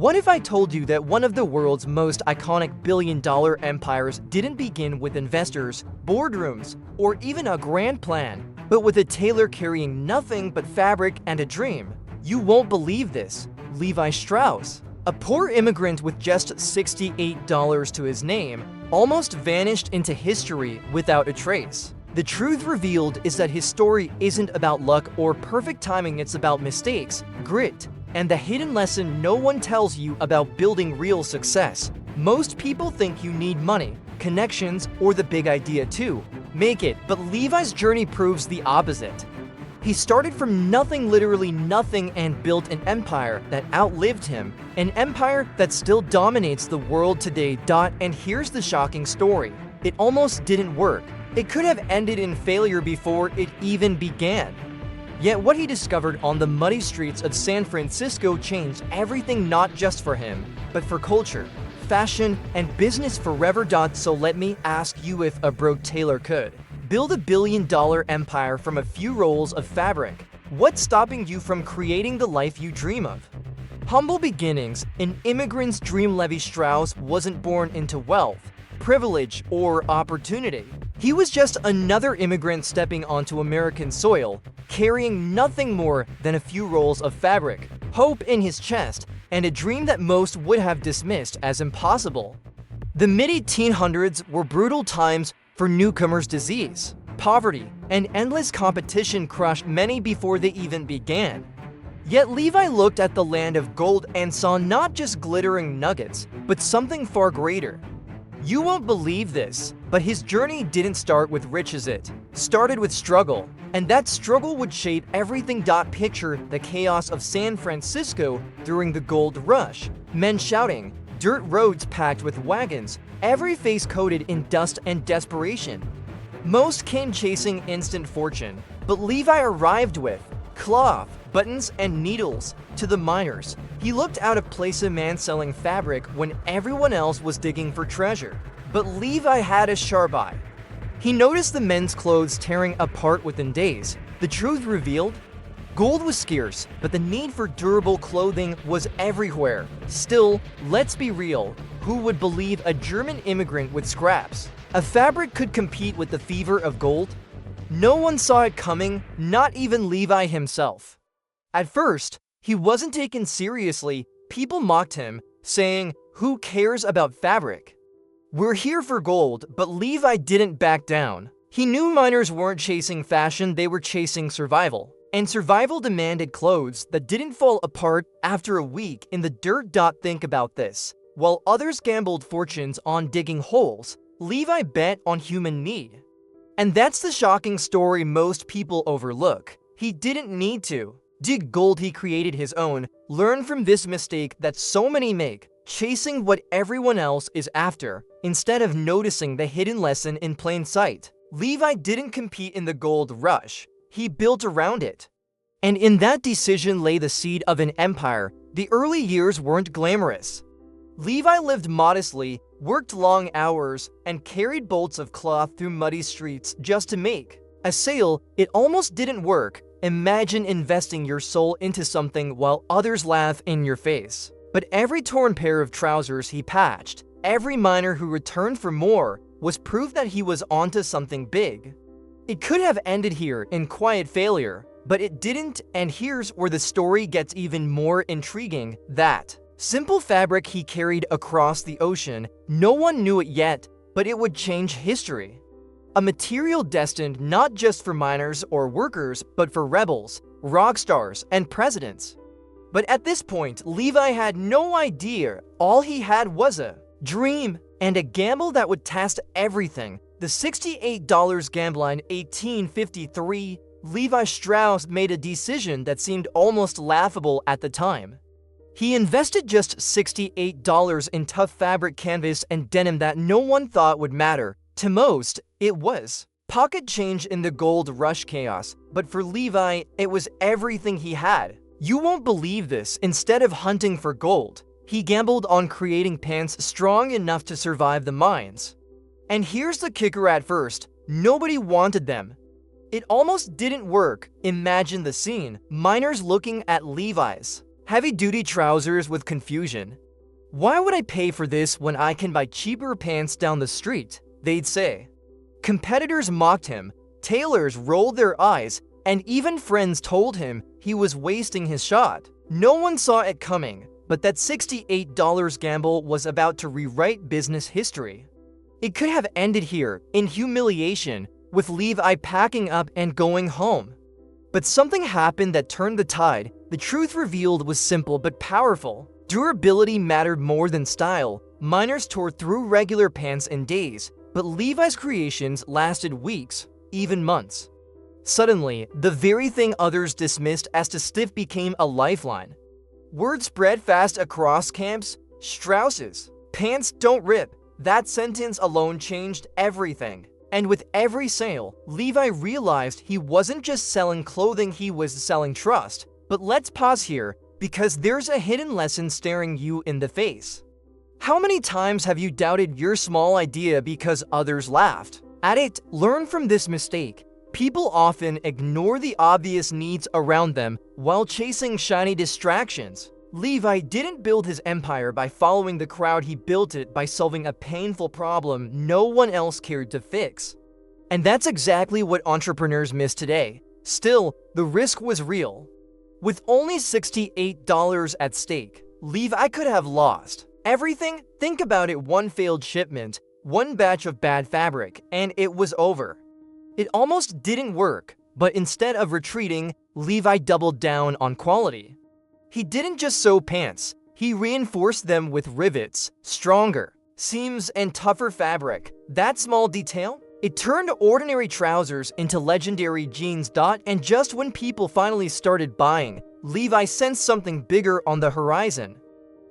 What if I told you that one of the world's most iconic billion-dollar empires didn't begin with investors, boardrooms, or even a grand plan, but with a tailor carrying nothing but fabric and a dream? You won't believe this. Levi Strauss, a poor immigrant with just $68 to his name, almost vanished into history without a trace. The truth revealed is that his story isn't about luck or perfect timing, it's about mistakes, grit, and the hidden lesson no one tells you about building real success. Most people think you need money, connections, or the big idea to make it, but Levi's journey proves the opposite. He started from nothing, literally nothing, and built an empire that outlived him, an empire that still dominates the world today. And here's the shocking story. It almost didn't work. It could have ended in failure before it even began. Yet what he discovered on the muddy streets of San Francisco changed everything, not just for him, but for culture, fashion, and business forever. So let me ask you, if a broke tailor could build a billion-dollar empire from a few rolls of fabric, what's stopping you from creating the life you dream of? Humble beginnings, an immigrant's dream. Levi Strauss wasn't born into wealth, privilege, or opportunity. He was just another immigrant stepping onto American soil, carrying nothing more than a few rolls of fabric, hope in his chest, and a dream that most would have dismissed as impossible. The mid-1800s were brutal times for newcomers. Disease, poverty, and endless competition crushed many before they even began. Yet Levi looked at the land of gold and saw not just glittering nuggets, but something far greater. You won't believe this, but his journey didn't start with riches. It started with struggle, and that struggle would shape everything. Picture the chaos of San Francisco during the gold rush. Men shouting, dirt roads packed with wagons, every face coated in dust and desperation. Most came chasing instant fortune, but Levi arrived with cloth, buttons, and needles. To the miners, he looked out of place, a man selling fabric when everyone else was digging for treasure. But Levi had a sharp eye. He noticed the men's clothes tearing apart within days. The truth revealed: gold was scarce, but the need for durable clothing was everywhere. Still, let's be real, who would believe a German immigrant with scraps, a fabric, could compete with the fever of gold? No one saw it coming, not even Levi himself. At first, he wasn't taken seriously. People mocked him, saying, "Who cares about fabric? We're here for gold." But Levi didn't back down. He knew miners weren't chasing fashion, they were chasing survival. And survival demanded clothes that didn't fall apart after a week in the dirt. Think about this. While others gambled fortunes on digging holes, Levi bet on human need. And that's the shocking story most people overlook. He didn't need to dig gold, he created his own. Learn from this mistake that so many make, chasing what everyone else is after, instead of noticing the hidden lesson in plain sight. Levi didn't compete in the gold rush, he built around it. And in that decision lay the seed of an empire. The early years weren't glamorous. Levi lived modestly, worked long hours, and carried bolts of cloth through muddy streets just to make a sale. It almost didn't work. Imagine investing your soul into something while others laugh in your face. But every torn pair of trousers he patched, every miner who returned for more, was proof that he was onto something big. It could have ended here in quiet failure, but it didn't, and here's where the story gets even more intriguing. That simple fabric he carried across the ocean, no one knew it yet, but it would change history. A material destined not just for miners or workers, but for rebels, rock stars, and presidents. But at this point, Levi had no idea. All he had was a dream and a gamble that would test everything. The $68 gamble. In 1853, Levi Strauss made a decision that seemed almost laughable at the time. He invested just $68 in tough fabric, canvas, and denim that no one thought would matter. To most, it was pocket change in the gold rush chaos, but for Levi, it was everything he had. You won't believe this. Instead of hunting for gold, he gambled on creating pants strong enough to survive the mines. And here's the kicker: at first, nobody wanted them. It almost didn't work. Imagine the scene: miners looking at Levi's heavy-duty trousers with confusion. "Why would I pay for this when I can buy cheaper pants down the street?" they'd say. Competitors mocked him, tailors rolled their eyes, and even friends told him he was wasting his shot. No one saw it coming, but that $68 gamble was about to rewrite business history. It could have ended here, in humiliation, with Levi packing up and going home. But something happened that turned the tide. The truth revealed was simple but powerful. Durability mattered more than style. Miners tore through regular pants in days, but Levi's creations lasted weeks, even months. Suddenly, the very thing others dismissed as too stiff became a lifeline. Word spread fast across camps. Strauss's pants don't rip. That sentence alone changed everything. And with every sale, Levi realized he wasn't just selling clothing, he was selling trust. But let's pause here, because there's a hidden lesson staring you in the face. How many times have you doubted your small idea because others laughed at it? Learn from this mistake. People often ignore the obvious needs around them while chasing shiny distractions. Levi didn't build his empire by following the crowd, he built it by solving a painful problem no one else cared to fix. And that's exactly what entrepreneurs miss today. Still, the risk was real. With only $68 at stake, Levi could have lost everything. Think about it: one failed shipment, one batch of bad fabric, and it was over. It almost didn't work, but instead of retreating, Levi doubled down on quality. He didn't just sew pants, he reinforced them with rivets, stronger seams, and tougher fabric. That small detail? It turned ordinary trousers into legendary jeans. And just when people finally started buying, Levi sensed something bigger on the horizon.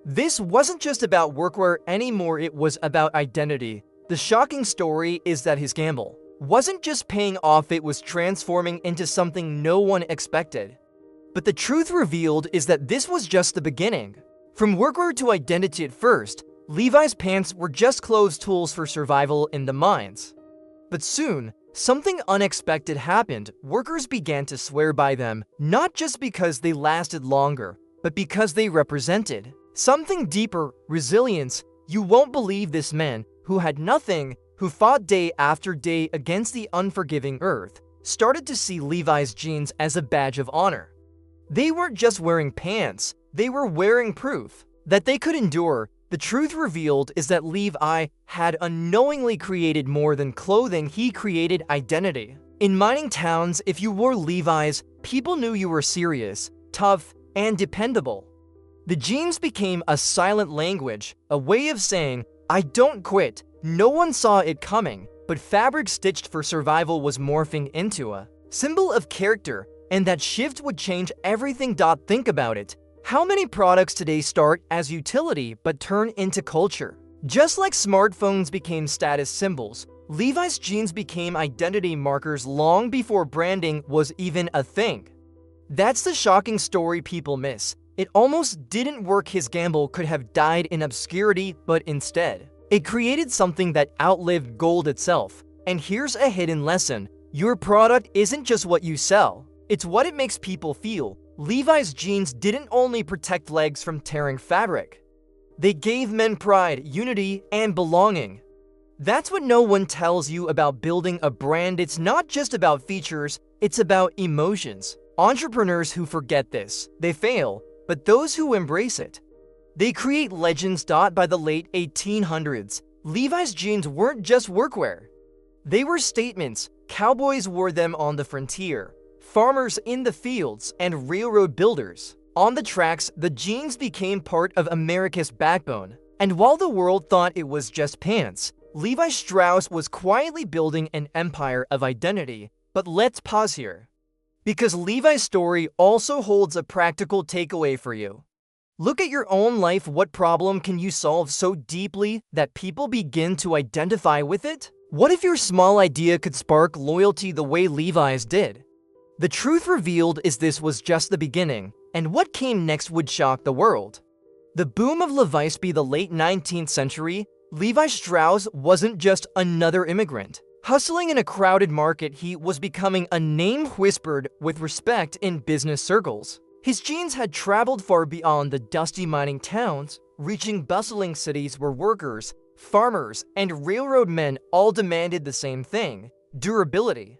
This wasn't just about workwear anymore, it was about identity. The shocking story is that his gamble wasn't just paying off, it was transforming into something no one expected. But the truth revealed is that this was just the beginning. From workwear to identity at first, Levi's pants were just clothes, tools for survival in the mines. But soon, something unexpected happened. Workers began to swear by them, not just because they lasted longer, but because they represented something deeper: resilience. You won't believe this: man who had nothing, who fought day after day against the unforgiving earth, started to see Levi's jeans as a badge of honor. They weren't just wearing pants, they were wearing proof that they could endure. The truth revealed is that Levi had unknowingly created more than clothing, he created identity. In mining towns, if you wore Levi's, people knew you were serious, tough, and dependable. The jeans became a silent language, a way of saying, "I don't quit." No one saw it coming, but fabric stitched for survival was morphing into a symbol of character, and that shift would change everything. Think about it. How many products today start as utility but turn into culture? Just like smartphones became status symbols, Levi's jeans became identity markers long before branding was even a thing. That's the shocking story people miss. It almost didn't work. His gamble could have died in obscurity, but instead, it created something that outlived gold itself. And here's a hidden lesson: your product isn't just what you sell, it's what it makes people feel. Levi's jeans didn't only protect legs from tearing fabric, they gave men pride, unity, and belonging. That's what no one tells you about building a brand. It's not just about features, it's about emotions. Entrepreneurs who forget this, they fail, but those who embrace it, they create legends. By the late 1800s, Levi's jeans weren't just workwear. They were statements. Cowboys wore them on the frontier, farmers in the fields, and railroad builders on the tracks. The jeans became part of America's backbone. And while the world thought it was just pants, Levi Strauss was quietly building an empire of identity. But let's pause here, because Levi's story also holds a practical takeaway for you. Look at your own life. What problem can you solve so deeply that people begin to identify with it? What if your small idea could spark loyalty the way Levi's did? The truth revealed is this was just the beginning, and what came next would shock the world. The boom of Levi's by the late 19th century, Levi Strauss wasn't just another immigrant hustling in a crowded market. He was becoming a name whispered with respect in business circles. His jeans had traveled far beyond the dusty mining towns, reaching bustling cities where workers, farmers, and railroad men all demanded the same thing: durability.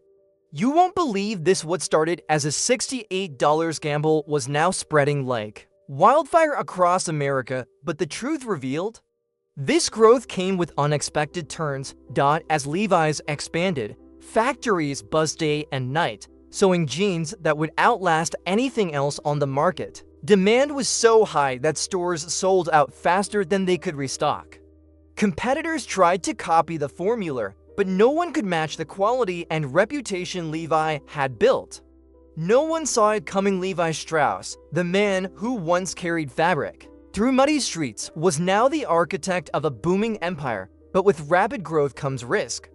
You won't believe this. What started as a $68 gamble was now spreading like wildfire across America, but the truth revealed? This growth came with unexpected turns. As Levi's expanded, factories buzzed day and night, sewing jeans that would outlast anything else on the market. Demand was so high that stores sold out faster than they could restock. Competitors tried to copy the formula, but no one could match the quality and reputation Levi had built. No one saw it coming. Levi Strauss, the man who once carried fabric through muddy streets, was now the architect of a booming empire, but with rapid growth comes risk.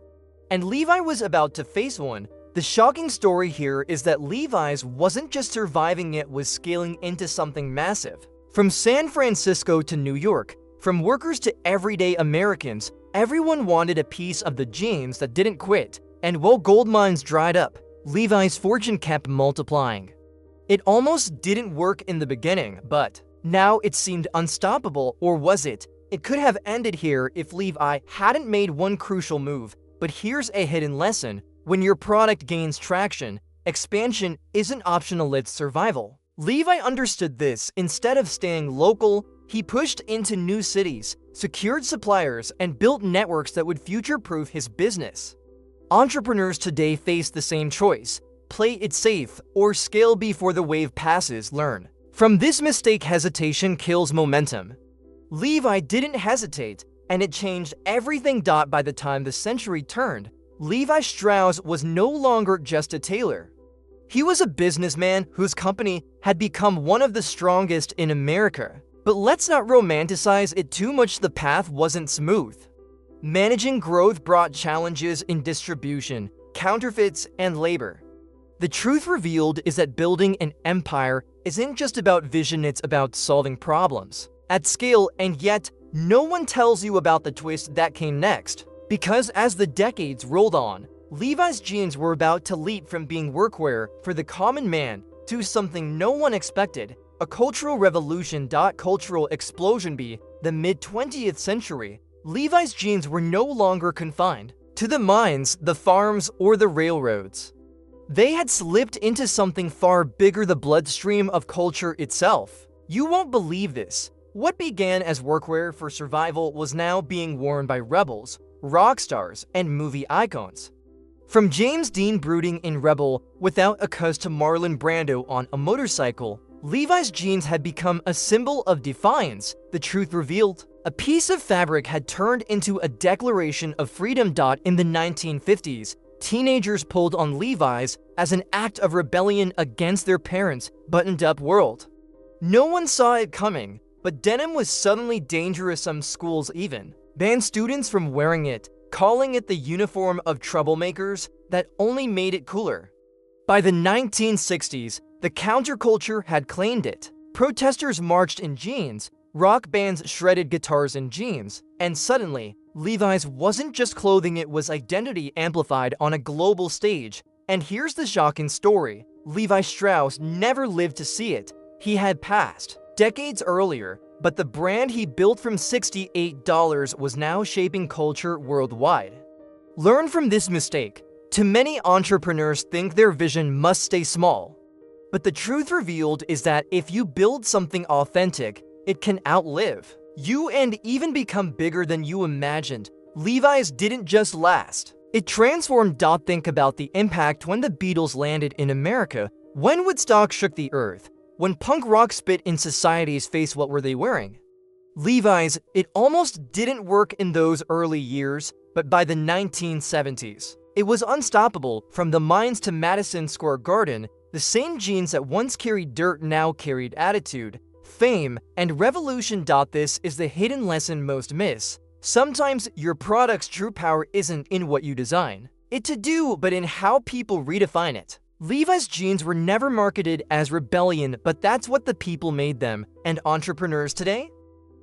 And Levi was about to face one. The shocking story here is that Levi's wasn't just surviving, it was scaling into something massive. From San Francisco to New York, from workers to everyday Americans, everyone wanted a piece of the jeans that didn't quit. And while gold mines dried up, Levi's fortune kept multiplying. It almost didn't work in the beginning, but now it seemed unstoppable. Or was it? It could have ended here if Levi hadn't made one crucial move. But here's a hidden lesson: when your product gains traction, expansion isn't optional, it's survival. Levi understood this. Instead of staying local, he pushed into new cities, secured suppliers, and built networks that would future-proof his business. Entrepreneurs today face the same choice: play it safe or scale before the wave passes. Learn from this mistake. Hesitation kills momentum. Levi didn't hesitate, and it changed everything. By the time the century turned, Levi Strauss was no longer just a tailor. He was a businessman whose company had become one of the strongest in America. But let's not romanticize it too much. The path wasn't smooth. Managing growth brought challenges in distribution, counterfeits, and labor. The truth revealed is that building an empire isn't just about vision, it's about solving problems at scale. And yet, no one tells you about the twist that came next. Because as the decades rolled on, Levi's jeans were about to leap from being workwear for the common man to something no one expected: a cultural revolution. Cultural explosion. By the mid-20th century, Levi's jeans were no longer confined to the mines, the farms, or the railroads. They had slipped into something far bigger: the bloodstream of culture itself. You won't believe this. What began as workwear for survival was now being worn by rebels, rock stars, and movie icons. From James Dean brooding in Rebel without a cuz to Marlon Brando on a motorcycle, Levi's jeans had become a symbol of defiance. The truth revealed: a piece of fabric had turned into a declaration of freedom. In the 1950s, teenagers pulled on Levi's as an act of rebellion against their parents' buttoned-up world. No one saw it coming, but denim was suddenly dangerous. Some schools even banned students from wearing it, calling it the uniform of troublemakers. That only made it cooler. By the 1960s, the counterculture had claimed it. Protesters marched in jeans, rock bands shredded guitars in jeans, and suddenly, Levi's wasn't just clothing, it was identity amplified on a global stage. And here's the shocking story: Levi Strauss never lived to see it. He had passed decades earlier, but the brand he built from $68 was now shaping culture worldwide. Learn from this mistake. Too many entrepreneurs think their vision must stay small. But the truth revealed is that if you build something authentic, it can outlive you and even become bigger than you imagined. Levi's didn't just last. It transformed. Think about the impact when the Beatles landed in America, when Woodstock shook the earth, when punk rock spit in society's face. What were they wearing? Levi's. It almost didn't work in those early years, but by the 1970s, it was unstoppable. From the mines to Madison Square Garden, the same jeans that once carried dirt now carried attitude, fame, and revolution. This is the hidden lesson most miss. Sometimes your product's true power isn't in what you design it to do, but in how people redefine it. Levi's jeans were never marketed as rebellion, but that's what the people made them. And entrepreneurs today?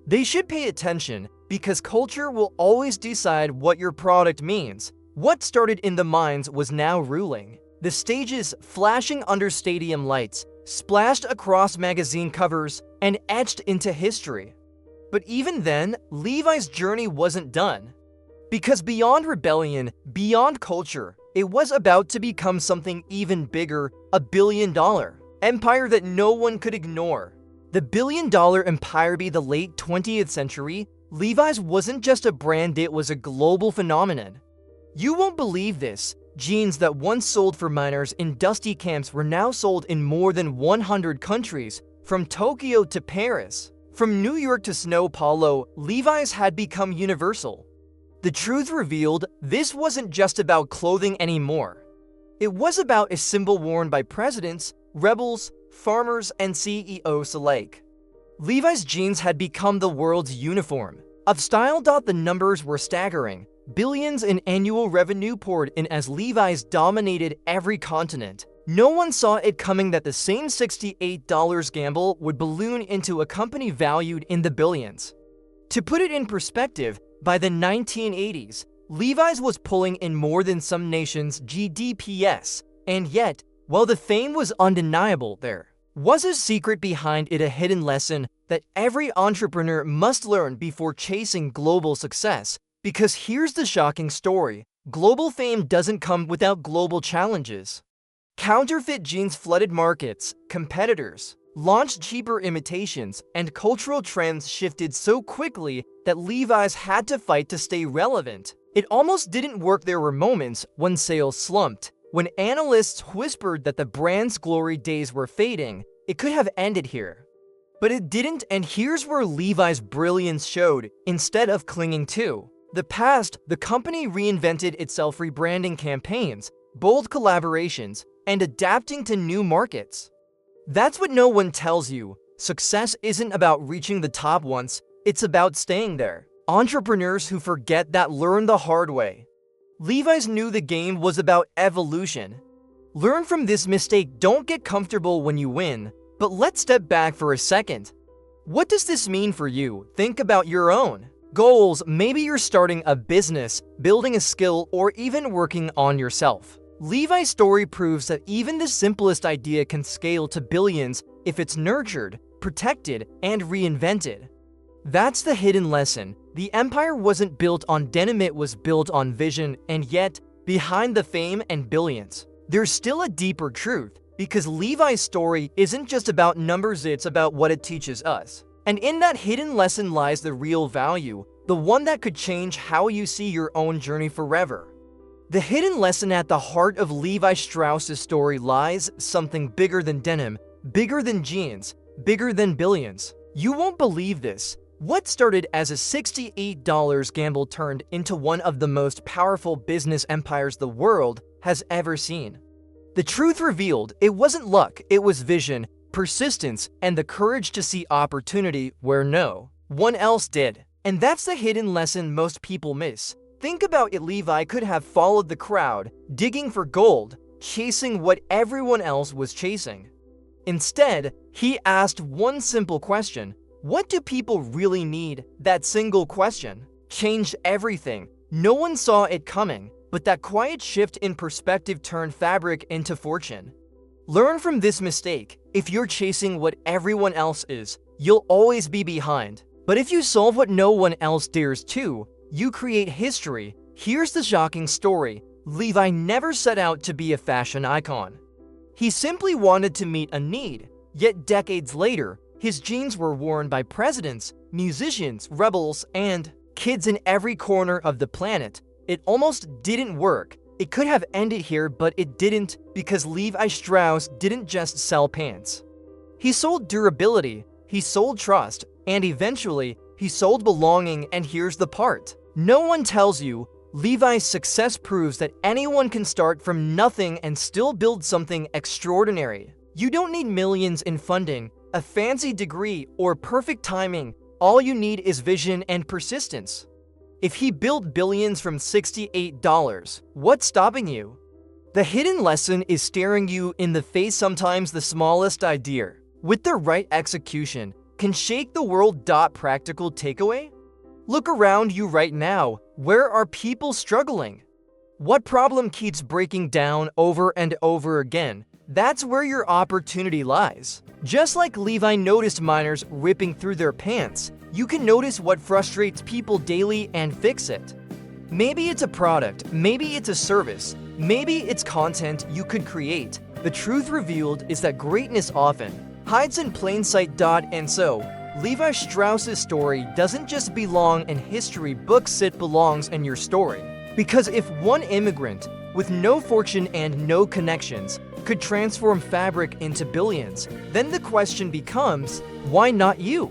They should pay attention, because culture will always decide what your product means. What started in the mines was now ruling the stages, flashing under stadium lights, splashed across magazine covers, and etched into history. But even then, Levi's journey wasn't done. Because beyond rebellion, beyond culture, it was about to become something even bigger, a billion-dollar empire that no one could ignore. The billion-dollar empire by the late 20th century, Levi's wasn't just a brand, it was a global phenomenon. You won't believe this. Jeans that once sold for minors in dusty camps were now sold in more than 100 countries, from Tokyo to Paris. From New York to Sao Paulo, Levi's had become universal. The truth revealed, this wasn't just about clothing anymore. It was about a symbol worn by presidents, rebels, farmers, and CEOs alike. Levi's jeans had become the world's uniform of style. The numbers were staggering. Billions in annual revenue poured in as Levi's dominated every continent. No one saw it coming that the same $68 gamble would balloon into a company valued in the billions. To put it in perspective, by the 1980s, Levi's was pulling in more than some nations' GDPs, and yet, while the fame was undeniable, there was a secret behind it, a hidden lesson that every entrepreneur must learn before chasing global success. Because here's the shocking story: global fame doesn't come without global challenges. Counterfeit jeans flooded markets, competitors launched cheaper imitations, and cultural trends shifted so quickly that Levi's had to fight to stay relevant. It almost didn't work. There were moments when sales slumped, when analysts whispered that the brand's glory days were fading. It could have ended here. But it didn't, and here's where Levi's brilliance showed. Instead of clinging to the past, the company reinvented itself, rebranding campaigns, bold collaborations, and adapting to new markets. That's what no one tells you. Success isn't about reaching the top once, it's about staying there. Entrepreneurs who forget that learn the hard way. Levi's knew the game was about evolution. Learn from this mistake. Don't get comfortable when you win. But let's step back for a second. What does this mean for you? Think about your own goals. Maybe you're starting a business, building a skill, or even working on yourself. Levi's story proves that even the simplest idea can scale to billions if it's nurtured, protected, and reinvented. That's the hidden lesson. The empire wasn't built on denim, it was built on vision, and yet, behind the fame and billions, there's still a deeper truth, because Levi's story isn't just about numbers, it's about what it teaches us. And in that hidden lesson lies the real value, the one that could change how you see your own journey forever. The hidden lesson at the heart of Levi Strauss's story lies something bigger than denim, bigger than jeans, bigger than billions. You won't believe this. What started as a $68 gamble turned into one of the most powerful business empires the world has ever seen. The truth revealed, it wasn't luck, it was vision, persistence, and the courage to see opportunity where no one else did. And that's the hidden lesson most people miss. Think about it. Levi could have followed the crowd, digging for gold, chasing what everyone else was chasing. Instead, he asked one simple question: what do people really need? That single question changed everything. No one saw it coming, but that quiet shift in perspective turned fabric into fortune. Learn from this mistake. If you're chasing what everyone else is, you'll always be behind. But if you solve what no one else dares to, you create history. Here's the shocking story. Levi never set out to be a fashion icon. He simply wanted to meet a need. Yet decades later, his jeans were worn by presidents, musicians, rebels, and kids in every corner of the planet. It almost didn't work. It could have ended here, but it didn't, because Levi Strauss didn't just sell pants. He sold durability, he sold trust, and eventually, he sold belonging. And here's the part no one tells you: Levi's success proves that anyone can start from nothing and still build something extraordinary. You don't need millions in funding, a fancy degree, or perfect timing. All you need is vision and persistence. If he built billions from $68, what's stopping you? The hidden lesson is staring you in the face. Sometimes the smallest idea, with the right execution, can shake the world. Practical takeaway? Look around you right now. Where are people struggling? What problem keeps breaking down over and over again? That's where your opportunity lies. Just like Levi noticed minors ripping through their pants, you can notice what frustrates people daily and fix it. Maybe it's a product, maybe it's a service, maybe it's content you could create. The truth revealed is that greatness often hides in plain sight. And so, Levi Strauss's story doesn't just belong in history books, it belongs in your story. Because if one immigrant with no fortune and no connections could transform fabric into billions, then the question becomes, why not you?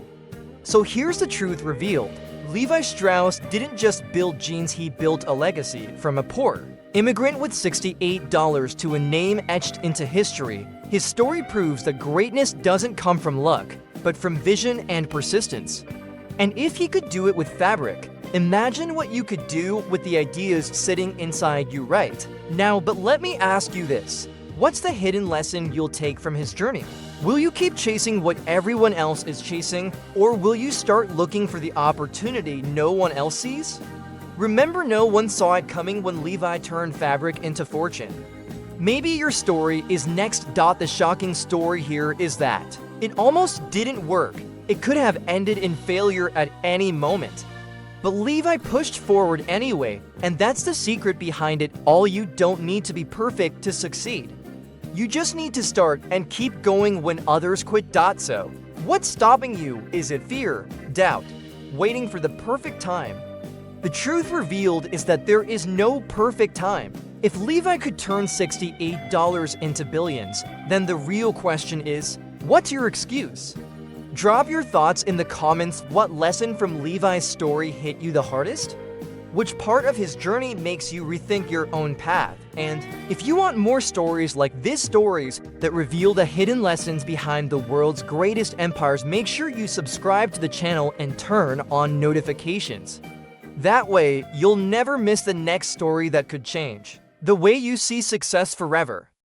So here's the truth revealed. Levi Strauss didn't just build jeans, he built a legacy. From a poor immigrant with $68 to a name etched into history, his story proves that greatness doesn't come from luck, but from vision and persistence. And if he could do it with fabric, imagine what you could do with the ideas sitting inside you right now. But let me ask you this. What's the hidden lesson you'll take from his journey? Will you keep chasing what everyone else is chasing, or will you start looking for the opportunity no one else sees? Remember, no one saw it coming when Levi turned fabric into fortune. Maybe your story is next. The shocking story here is that it almost didn't work. It could have ended in failure at any moment. But Levi pushed forward anyway, and that's the secret behind it all. You don't need to be perfect to succeed. You just need to start and keep going when others quit. So, what's stopping you? Is it fear, doubt, waiting for the perfect time? The truth revealed is that there is no perfect time. If Levi could turn $68 into billions, then the real question is, what's your excuse? Drop your thoughts in the comments. What lesson from Levi's story hit you the hardest? Which part of his journey makes you rethink your own path? And if you want more stories like this, stories that reveal the hidden lessons behind the world's greatest empires, make sure you subscribe to the channel and turn on notifications. That way, you'll never miss the next story that could change the way you see success forever.